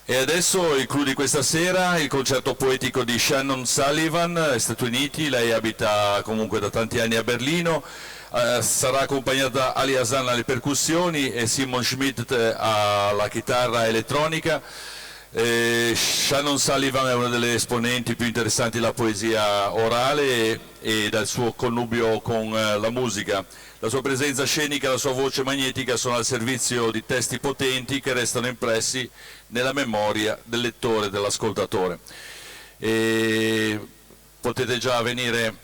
E adesso il clou di questa sera, il concerto poetico di Shannon Sullivan, Stati Uniti. Lei abita comunque da tanti anni a Berlino, sarà accompagnata da Ali Hasan alle percussioni e Simon Schmidt alla chitarra elettronica. Shannon Sullivan è una delle esponenti più interessanti della poesia orale e dal suo connubio con la musica. La sua presenza scenica e la sua voce magnetica sono al servizio di testi potenti che restano impressi nella memoria del lettore e dell'ascoltatore. Potete già venire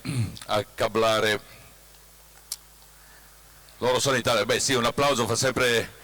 a cablare l'oro sanitario. Beh sì, un applauso fa sempre...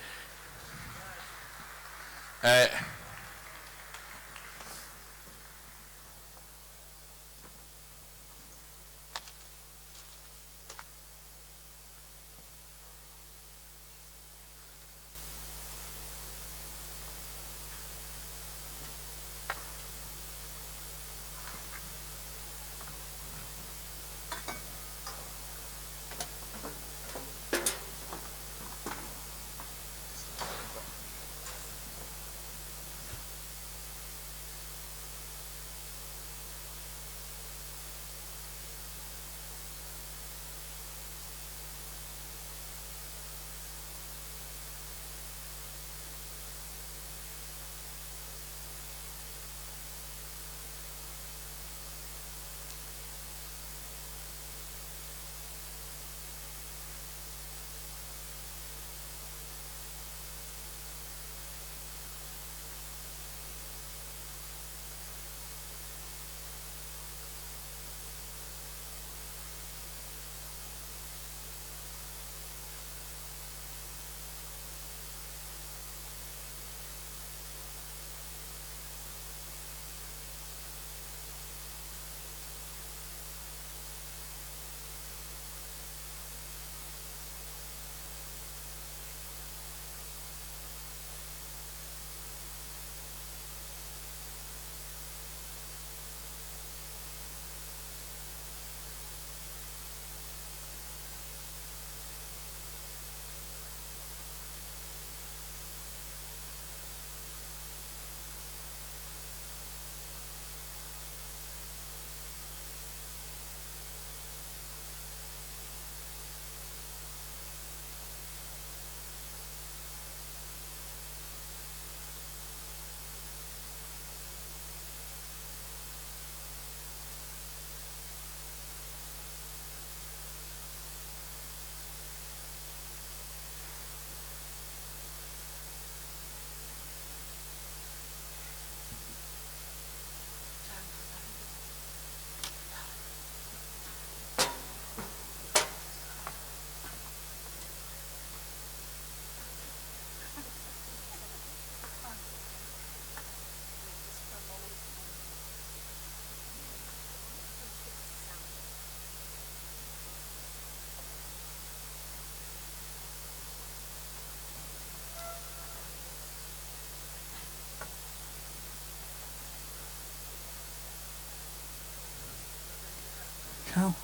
Ciao.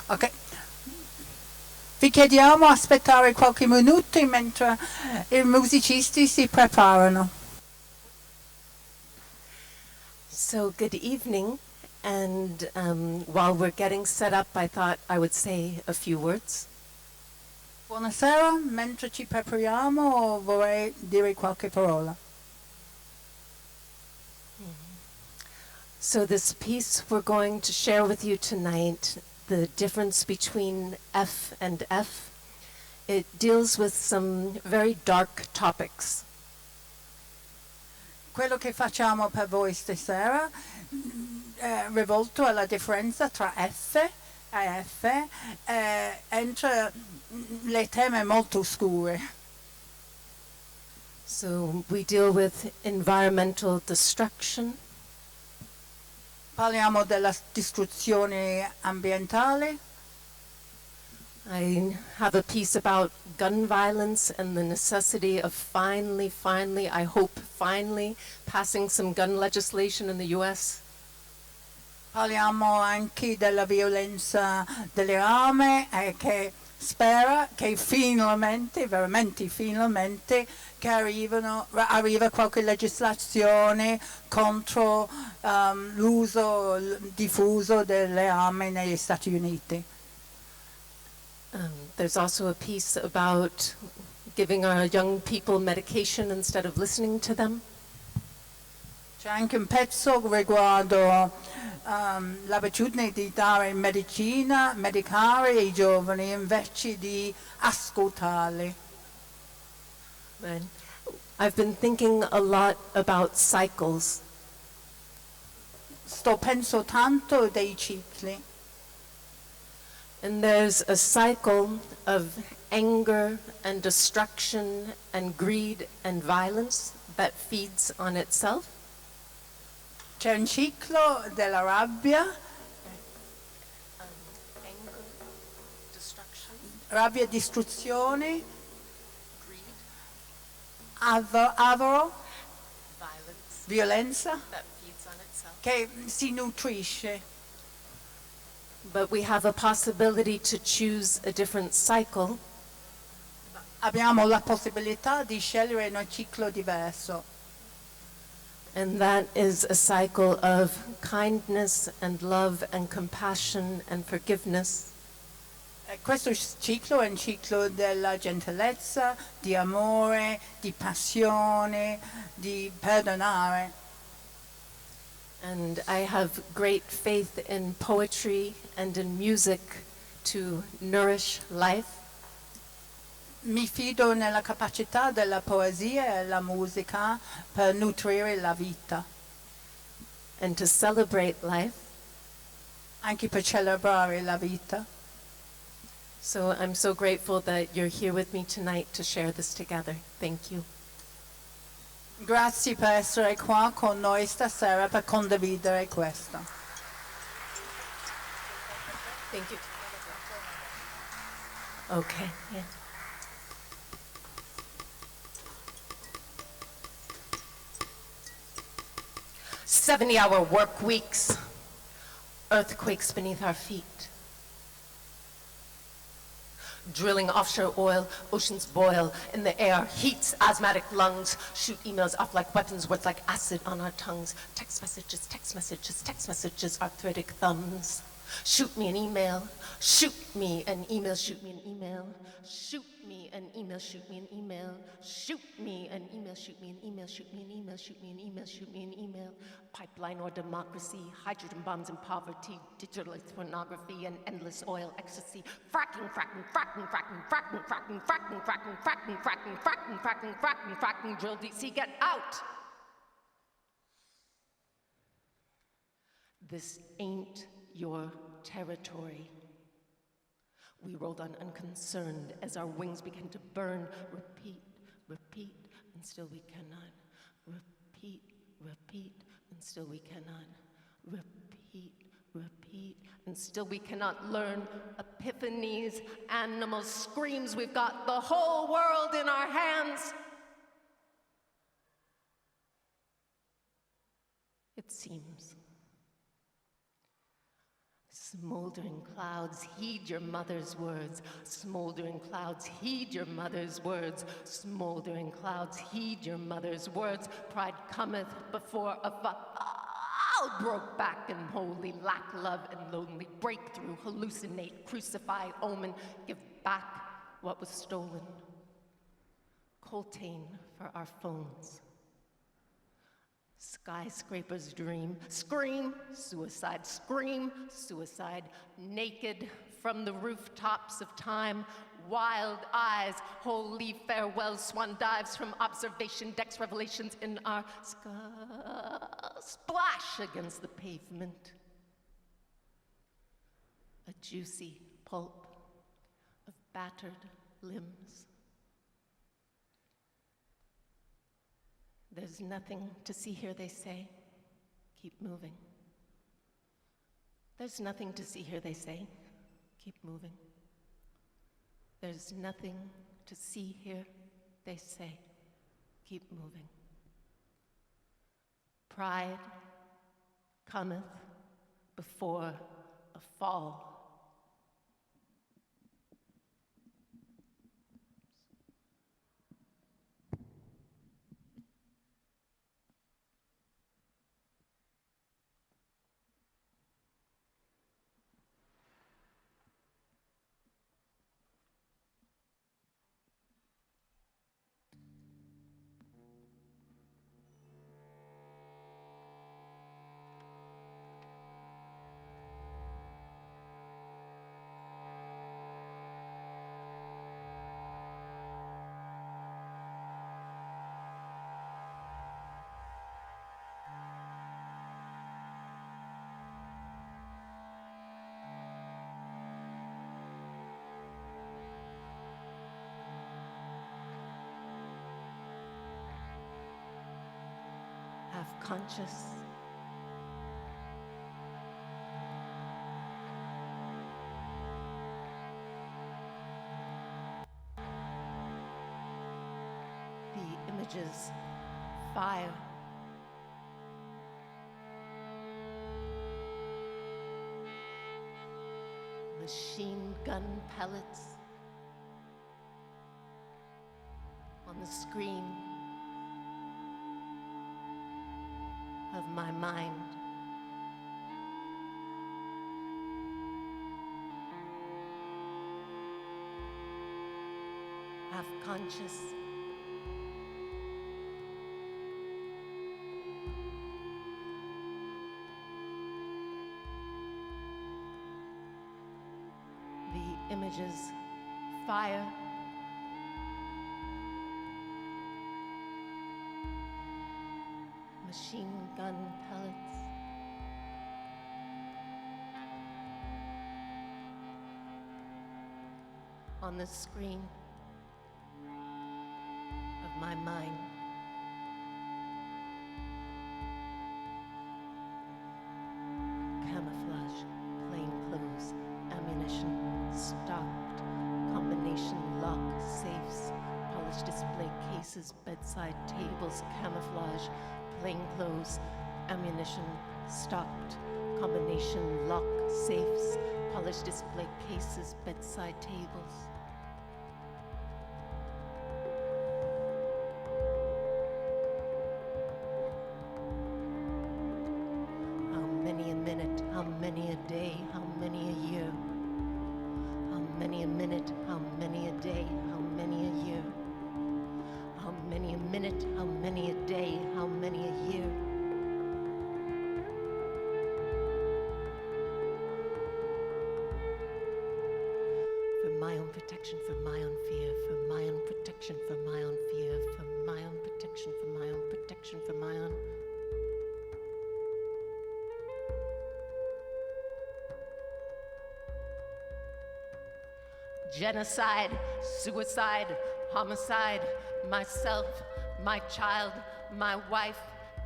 Ok. Vi chiediamo di aspettare qualche minuto mentre i musicisti si preparano. So good evening, and while we're getting set up, I thought I would say a few words. Buonasera, mentre ci prepariamo vorrei dire qualche parola. So this piece we're going to share with you tonight, the difference between F and F, it deals with some very dark topics. Quello che facciamo per voi stasera è rivolto alla differenza tra F e F, entra le teme molto scure. So we deal with environmental destruction. Parliamo della distruzione ambientale. I have a piece about gun violence and the necessity of finally, I hope finally, passing some gun legislation in the U.S. Parliamo anche della violenza delle armi e che spera che finalmente, veramente finalmente, che arriva qualche legislazione contro l'uso diffuso delle armi negli Stati Uniti. There's also a piece about giving our young people medication instead of listening to them. C'è anche un pezzo riguardo l'abitudine di dare medicare ai giovani invece di ascoltarli. Right. I've been thinking a lot about cycles. Penso tanto dei cicli. And there's a cycle of anger and destruction and greed and violence that feeds on itself. C'è un ciclo della rabbia, Anger, destruction, rabbia e distruzione, greed, avaro, violence violenza, that feeds on itself. che si nutrisce. But we have a possibility to choose a different cycle, Abbiamo la possibilità di scegliere un ciclo diverso. and that is a cycle of kindness and love and compassion and forgiveness. Questo ciclo è un ciclo della gentilezza, di amore, di passione, di perdonare. And I have great faith in poetry and in music to nourish life. Mi fido nella capacità della poesia e della musica per nutrire la vita, And to celebrate life. anche per celebrare la vita. So I'm so grateful that you're here with me tonight to share this together. Thank you. Grazie per essere qua con noi stasera per condividere questo. Thank you. Okay. Yeah. "70-hour work weeks, earthquakes beneath our feet. Drilling offshore oil, oceans boil, in the air, heats, asthmatic lungs, shoot emails off like weapons, words like acid on our tongues, text messages, arthritic thumbs. Shoot me an email, shoot me an email, shoot me an email, shoot me an email, shoot me an email, shoot me an email, shoot me an email, shoot me an email, shoot me an email, shoot me an email. Pipeline or democracy, hydrogen bombs and poverty, digital pornography and endless oil ecstasy. Fracking, fracking, fracking, fracking, fracking, fracking, fracking, fracking, fracking, fracking, fracking, fracking, fracking, fracking, drill DC, get out! This ain't your territory. We rolled on unconcerned as our wings began to burn. Repeat, repeat, and still we cannot. Repeat, repeat, and still we cannot. Repeat, repeat, and still we cannot learn. Epiphanies, animals, screams, we've got the whole world in our hands. It seems. Smoldering clouds, heed your mother's words. Smoldering clouds, heed your mother's words. Smoldering clouds, heed your mother's words. Pride cometh before a fall. Broke back and holy, lack love and lonely. Breakthrough, hallucinate, crucify, omen. Give back what was stolen. Coltane for our phones. Skyscrapers dream, scream, suicide, scream, suicide, naked from the rooftops of time, wild eyes, holy farewells, swan dives from observation decks, revelations in our splash against the pavement. A juicy pulp of battered limbs. There's nothing to see here, they say. Keep moving. There's nothing to see here, they say. Keep moving. There's nothing to see here, they say. Keep moving. Pride cometh before a fall. Half conscious. The images, fire. Machine gun pellets on the screen of my mind. Half conscious. The images, fire. Machine gun pellets. On the screen of my mind. Camouflage, plainclothes, ammunition, stocked, combination lock, safes, polished display cases, bedside tables, camouflage, plainclothes, ammunition, stocked, combination lock, safes, polished display cases, bedside tables. How many a minute, how many a day, how many a year? How many a minute, how many a day, how many a year? How many a minute, how many a day, how many a year? For my own protection, for my own fear, for my own protection, for my own fear, for my own protection, for my own protection, for my own. Genocide, suicide, homicide, myself, my child, my wife,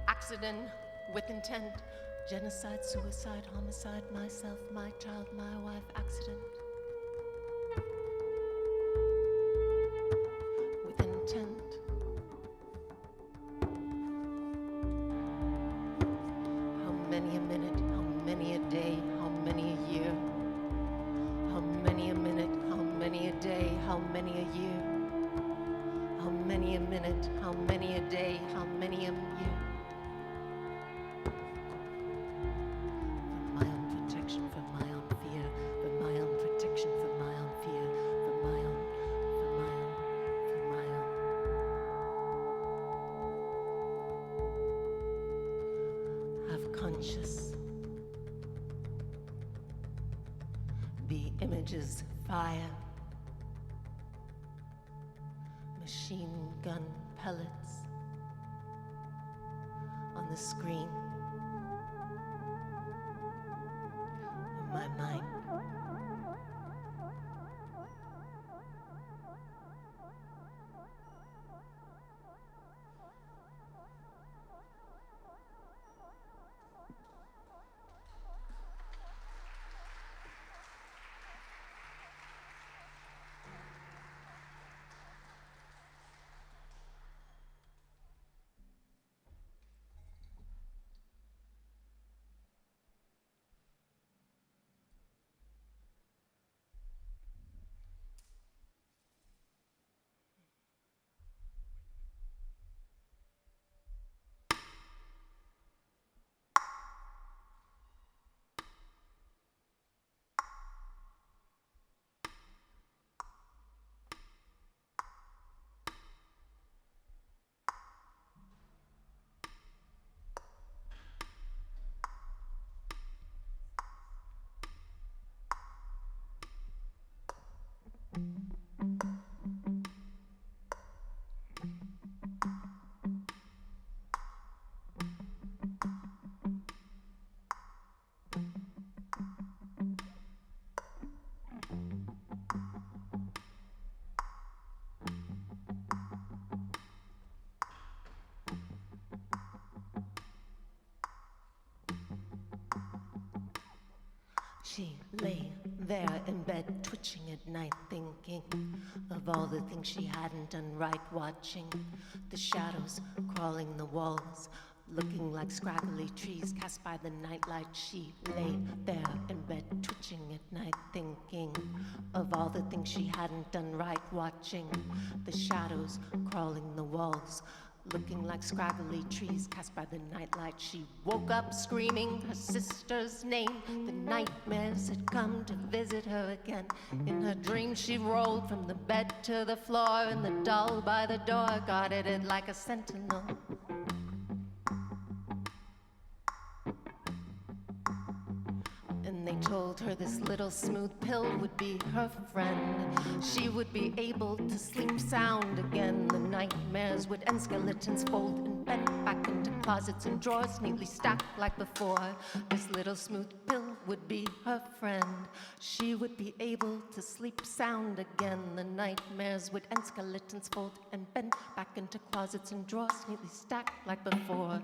accident with intent. Genocide, suicide, homicide, myself, my child, my wife, accident. With intent. How many a minute, how many a day, how many a year? How many a minute, how many a day, how many a year? How many a minute, how many a day, how many a year? For my own protection, for my own fear, for my own protection, for my own fear, for my own, for my own, for my own. Have conscious. The images, fire. Machine gun pellets on the screen of my mind. She lay there in bed, twitching at night, thinking of all the things she hadn't done right, watching the shadows crawling the walls, looking like scraggly trees cast by the nightlight. She lay there in bed, twitching at night, thinking of all the things she hadn't done right, watching the shadows crawling the walls, looking like scraggly trees cast by the nightlight. She woke up screaming her sister's name. The nightmares had come to visit her again. In her dreams she rolled from the bed to the floor, and the doll by the door guarded it like a sentinel. And they told her this little smooth pill would be her friend. She would be able to sleep sound again. The nightmares would end, skeletons fold and bend back into closets and drawers neatly stacked like before. This little smooth pill would be her friend. She would be able to sleep sound again. The nightmares would end, skeletons fold and bend back into closets and drawers neatly stacked like before.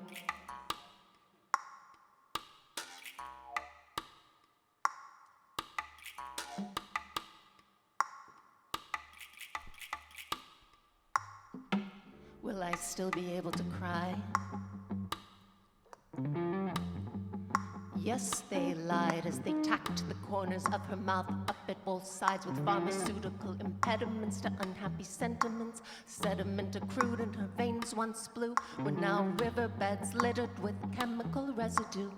Will I still be able to cry? Yes, they lied as they tacked the corners of her mouth up at both sides with pharmaceutical impediments to unhappy sentiments. Sediment accrued in her veins once blue were now riverbeds littered with chemical residue.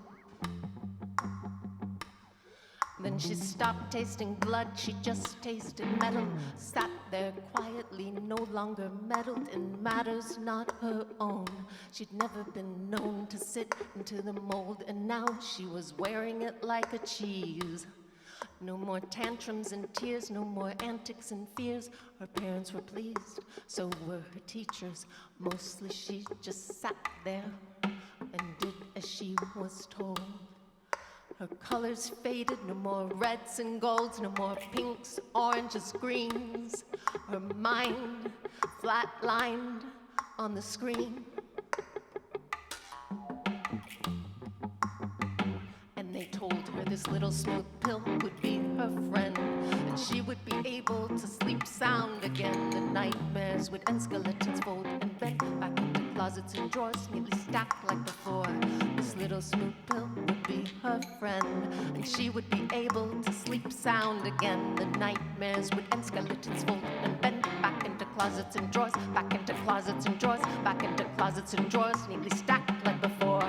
Then she stopped tasting blood, she just tasted metal. Sat there quietly, no longer meddled in matters not her own. She'd never been known to sit into the mold, and now she was wearing it like a cheese. No more tantrums and tears, no more antics and fears. Her parents were pleased, so were her teachers. Mostly she just sat there and did as she was told. Her colors faded, no more reds and golds, no more pinks, oranges, greens. Her mind flatlined on the screen. And they told her this little smooth pill would be her friend, and she would be able to sleep sound again. The nightmares would end, skeletons fold and bend back into closets and drawers neatly stacked like before. This little smooth pill would be her friend, and she would be able to sleep sound again. The nightmares would end, skeletons fold and bend back into closets and drawers, back into closets and drawers, back into closets and drawers neatly stacked like before.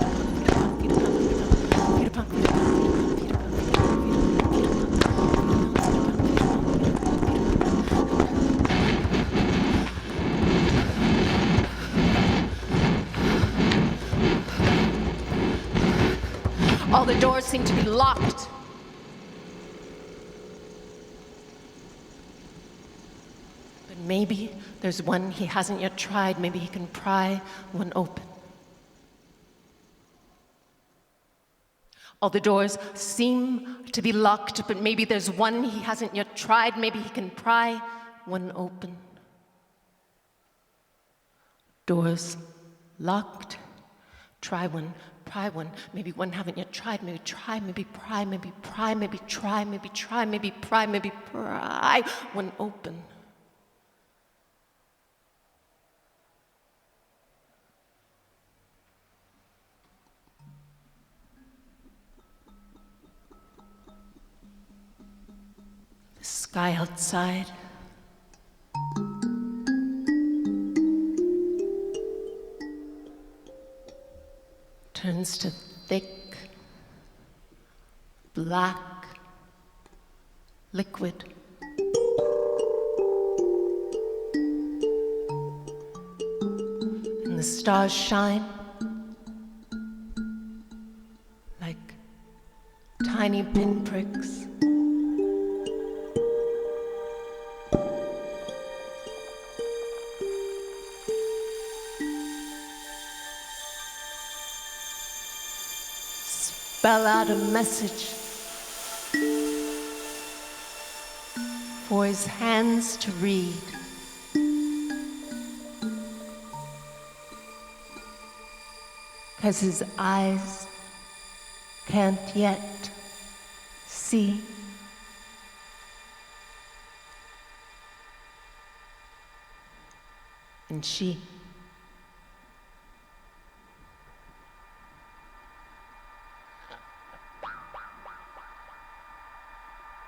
All the doors seem to be locked. But maybe there's one he hasn't yet tried. Maybe he can pry one open. All the doors seem to be locked, but maybe there's one he hasn't yet tried. Maybe he can pry one open. Doors locked. Try one, pry one. Maybe one haven't yet tried. Maybe try, maybe pry, maybe pry, maybe try, maybe try, maybe pry, maybe pry one open. The sky outside turns to thick, black liquid. And the stars shine like tiny pinpricks. Spell out a message for his hands to read. Because his eyes can't yet see. And she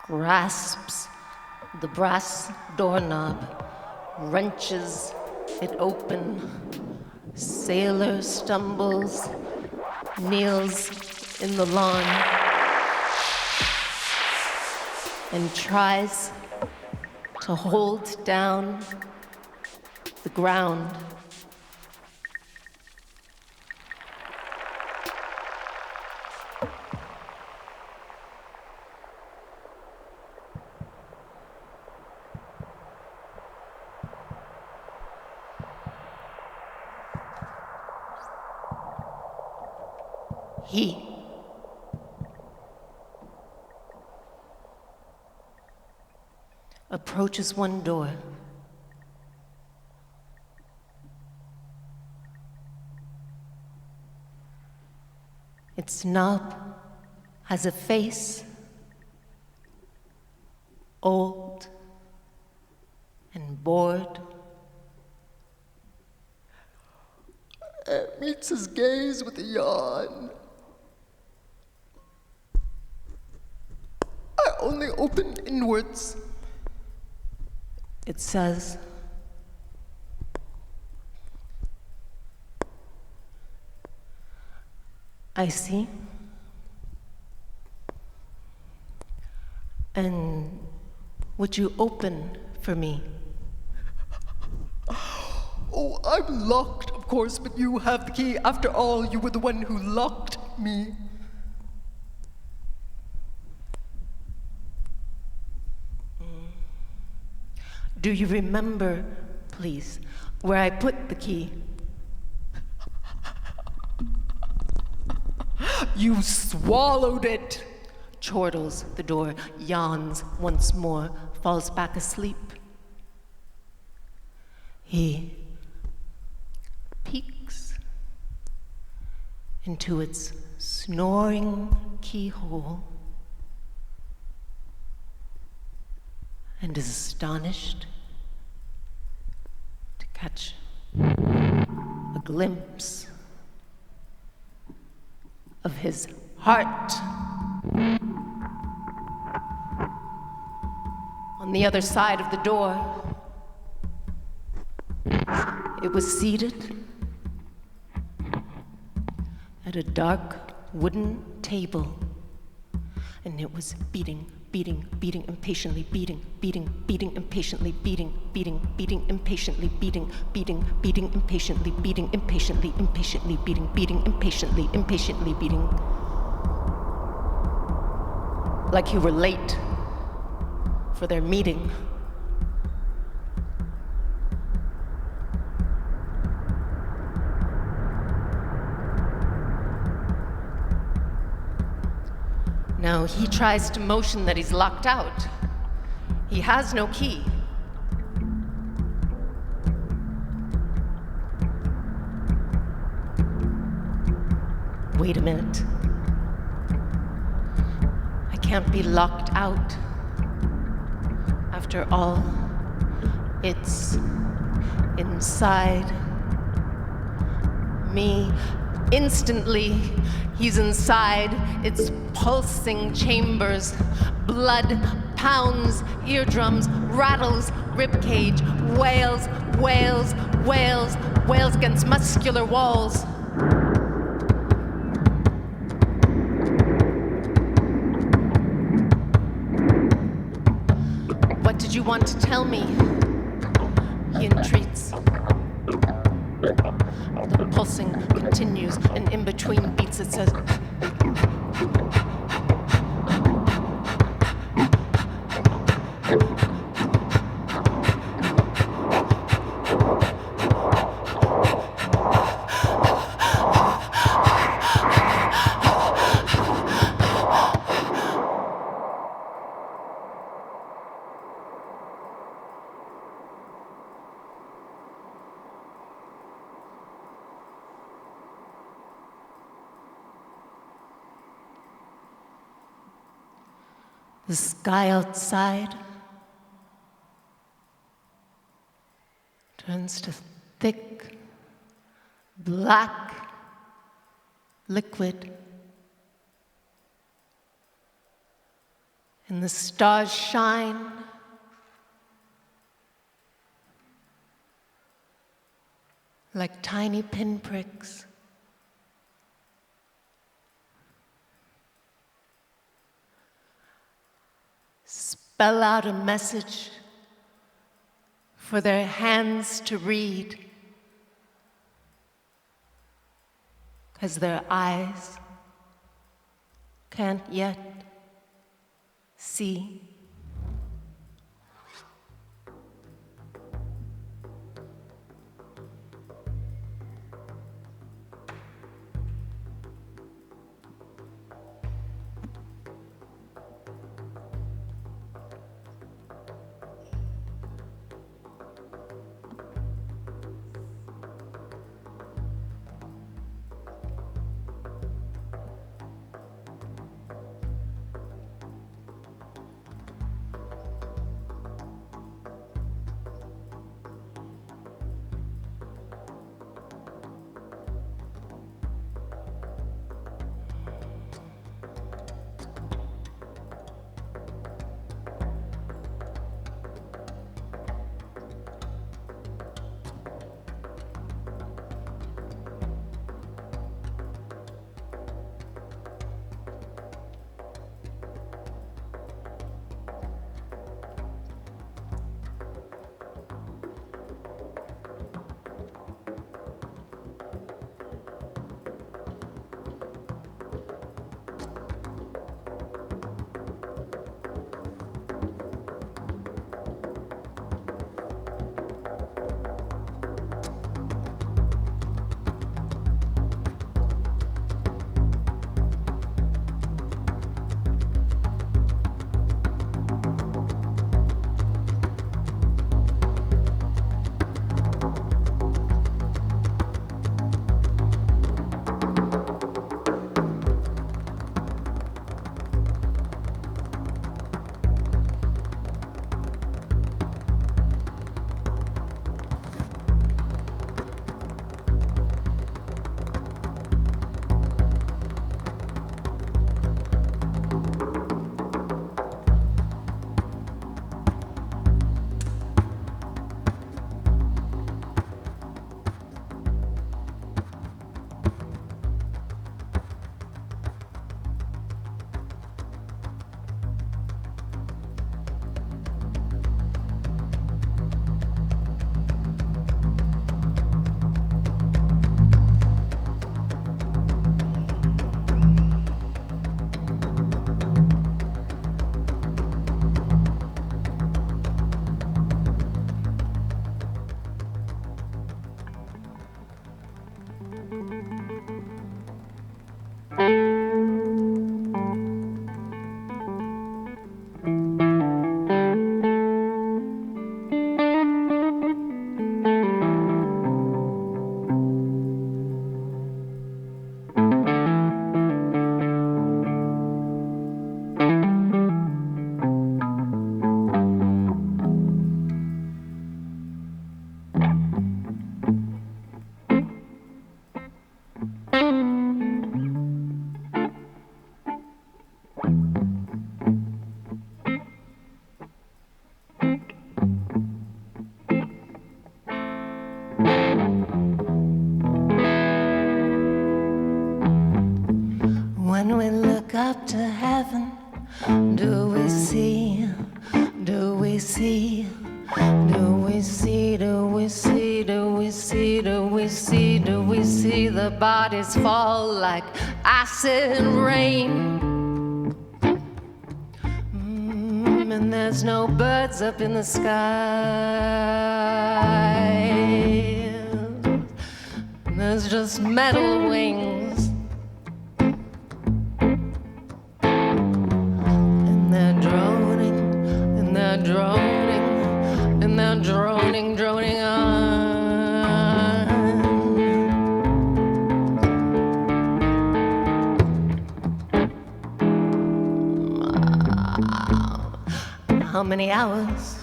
grasps the brass doorknob, wrenches it open. Sailor stumbles, kneels in the lawn, and tries to hold down the ground. He approaches one door. Its knob has a face, old and bored. It meets his gaze with a yawn. I only open inwards. It says, I see. And would you open for me? Oh, I'm locked, of course, but you have the key. After all, you were the one who locked me. Do you remember, please, where I put the key? You swallowed it. Chortles the door, yawns once more, falls back asleep. He peeks into its snoring keyhole and is astonished to catch a glimpse of his heart. On the other side of the door, it was seated at a dark wooden table, and it was beating impatiently, beating impatiently, beating impatiently, beating impatiently, beating impatiently, beating impatiently, beating. Like you were late for their meeting. Now he tries to motion that he's locked out. He has no key. Wait a minute. I can't be locked out. After all, it's inside me. Instantly, he's inside its pulsing chambers. Blood pounds, eardrums, rattles, ribcage, wails, wails, wails, wails against muscular walls. What did you want to tell me? He entreats. The pulsing continues, and in between beats it says, the sky outside turns to thick, black liquid, and the stars shine like tiny pinpricks. Spell out a message for their hands to read, 'cause their eyes can't yet see. heaven? Do we see? Do we see? Do we see? Do we see? Do we see? Do we see? Do we see the bodies fall like acid rain? And there's no birds up in the sky. There's just metal wings. And they're droning, and they're droning, and they're droning, droning on. How many hours?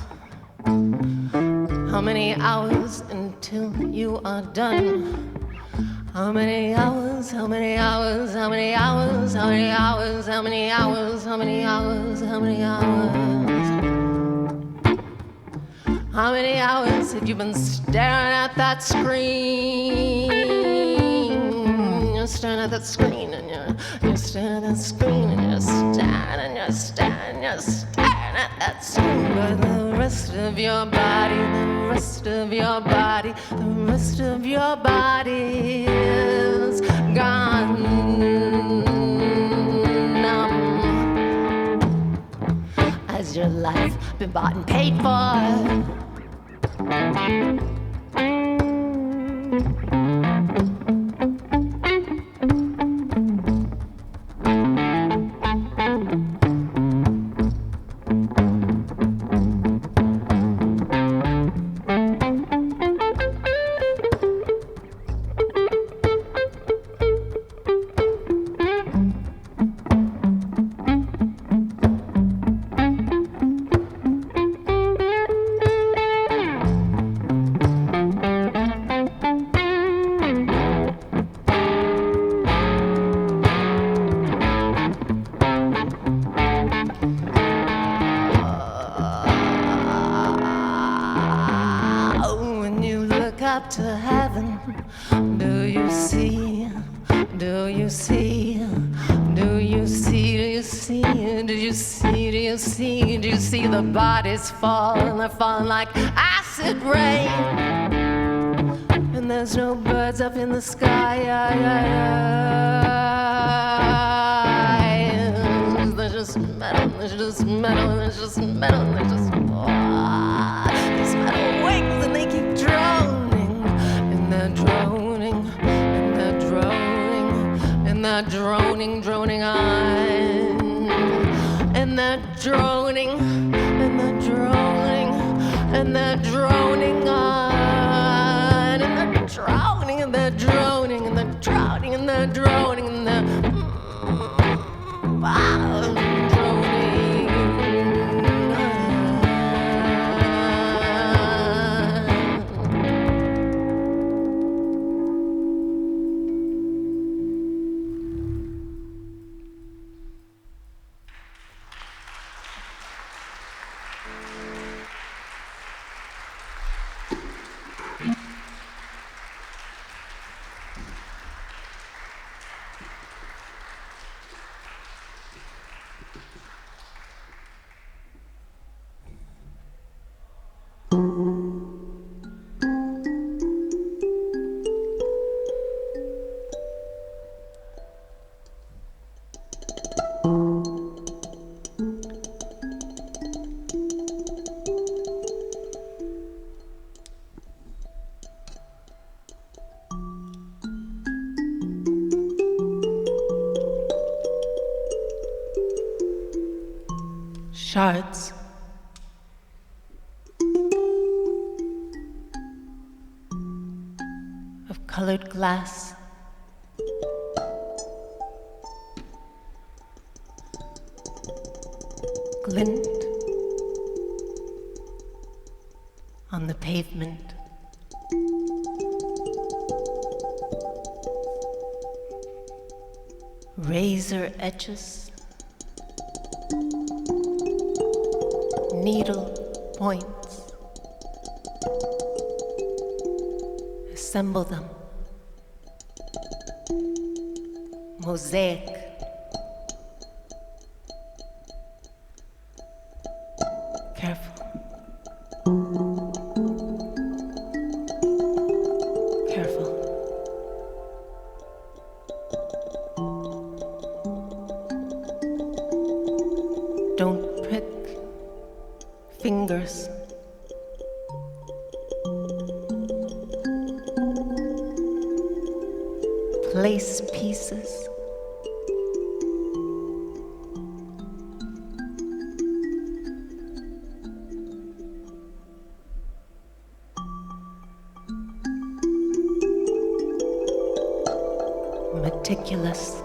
How many hours until you are done? How many hours? How many hours? How many hours? How many hours? How many hours? How many hours? How many hours? How many hours have you been staring at that screen? You're staring at that screen and you're staring at that screen and you're staring and you're staring and you're staring at that screen. But the rest of your body, the rest of your body, the rest of your body is gone numb. Has your life been bought and paid for? To heaven, do you see? Do you see? Do you see? Do you see? Do you see? Do you see? Do you see the bodies fall and they're falling like acid rain? And there's no birds up in the sky. There's just metal. There's just metal. There's just metal. There's just these metal wings and they keep droning. They're droning, and they're droning, and they're droning, droning on. And they're droning, and they're droning, and they're droning on. And they're drowning, and they're droning, and they're drowning, and they're droning, and they're droning. Shards of colored glass, glint on the pavement. Razor edges, needle points, assemble them, mosaic, Careful. Careful. Don't prick fingers. Place pieces. Meticulous.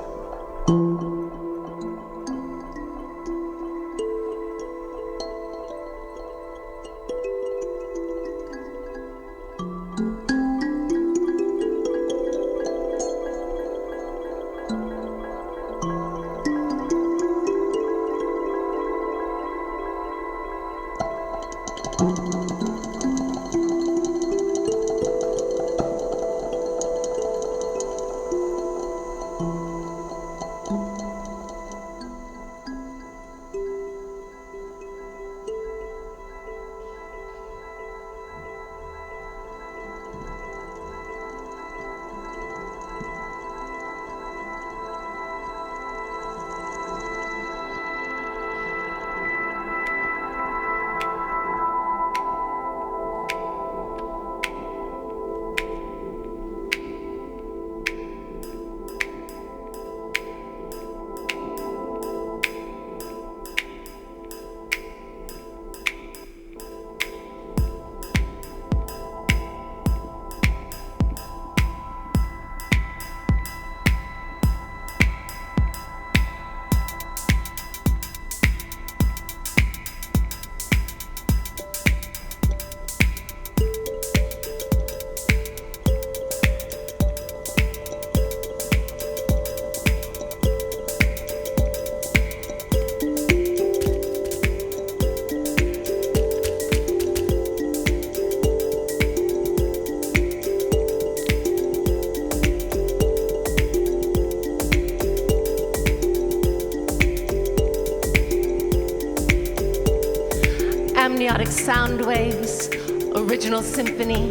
Amniotic sound waves, original symphony,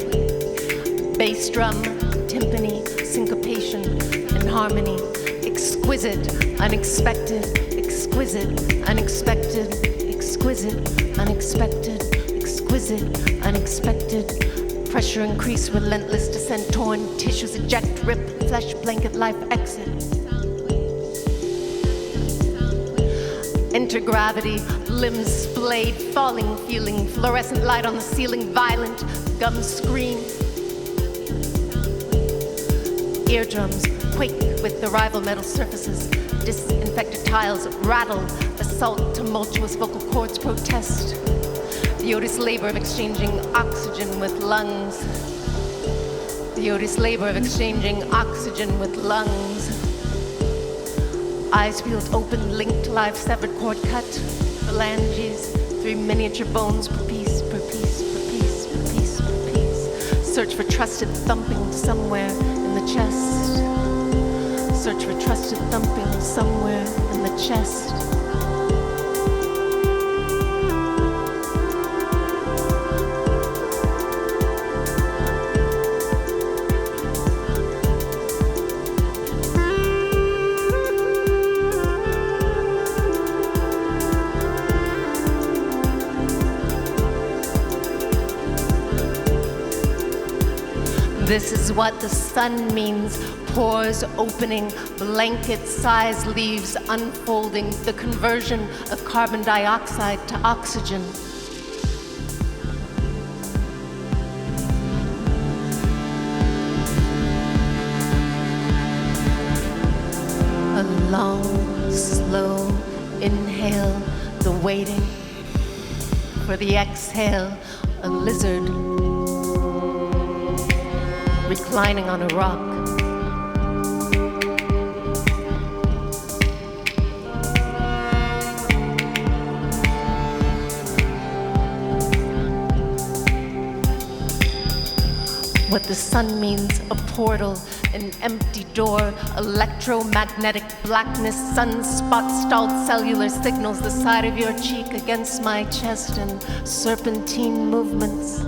bass drum, timpani, syncopation, and harmony, exquisite, unexpected, exquisite, unexpected, exquisite, unexpected, exquisite, unexpected, pressure increase, relentless descent, torn tissues eject, rip, flesh blanket, life exit. Enter gravity, limbs splayed, falling, feeling, fluorescent light on the ceiling, violent, gums scream. Eardrums quake with the rival metal surfaces, disinfected tiles rattle, assault, tumultuous vocal cords protest. The odious labor of exchanging oxygen with lungs. The odious labor of exchanging oxygen with lungs. Eyes peeled open, linked live, severed cord cut, phalanges, 3 miniature bones per piece, per piece, per piece, per piece, per piece. Search for trusted thumping somewhere in the chest. Search for trusted thumping somewhere in the chest. This is what the sun means, pores opening, blanket size leaves unfolding, the conversion of carbon dioxide to oxygen. A long, slow inhale, the waiting for the exhale, a lizard reclining on a rock. What what the sun means, a portal, an empty door, electromagnetic blackness, sunspot, stalled cellular signals, the side of your cheek against my chest, and serpentine movements.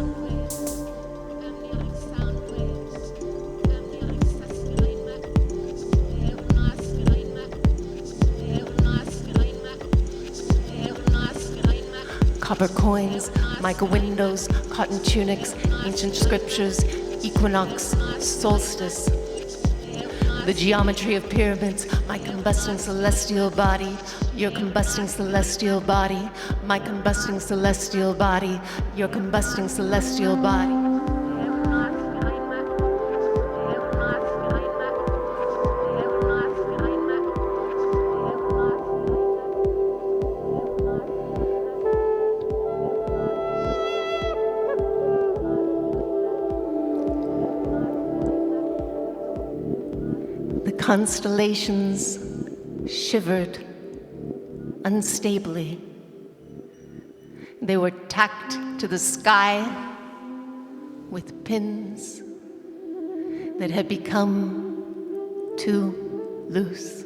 Copper coins, mica windows, cotton tunics, ancient scriptures, equinox, solstice. The geometry of pyramids, my combusting celestial body, your combusting celestial body, my combusting celestial body, your combusting celestial body. Constellations shivered unstably. They were tacked to the sky with pins that had become too loose.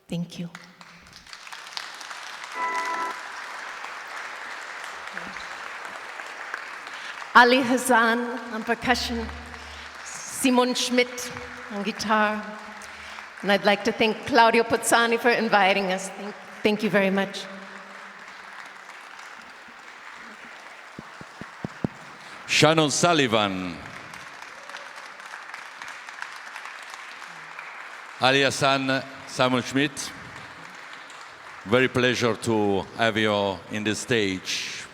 Thank you. Ali Hasan on percussion, Simon Schmidt on guitar, and I'd like to thank Claudio Pozzani for inviting us. Thank you very much. Shannon Sullivan, Ali Hasan, Simon Schmidt, very pleasure to have you in the stage.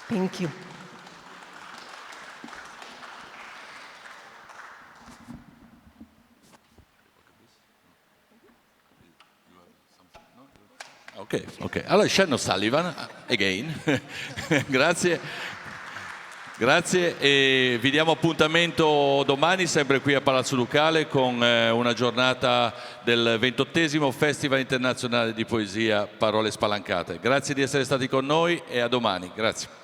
Thank you. Ok. Allora Shannon Sullivan, again, grazie. Grazie e vi diamo appuntamento domani sempre qui a Palazzo Ducale con una giornata del 28° Festival Internazionale di Poesia Parole Spalancate. Grazie di essere stati con noi e a domani. Grazie.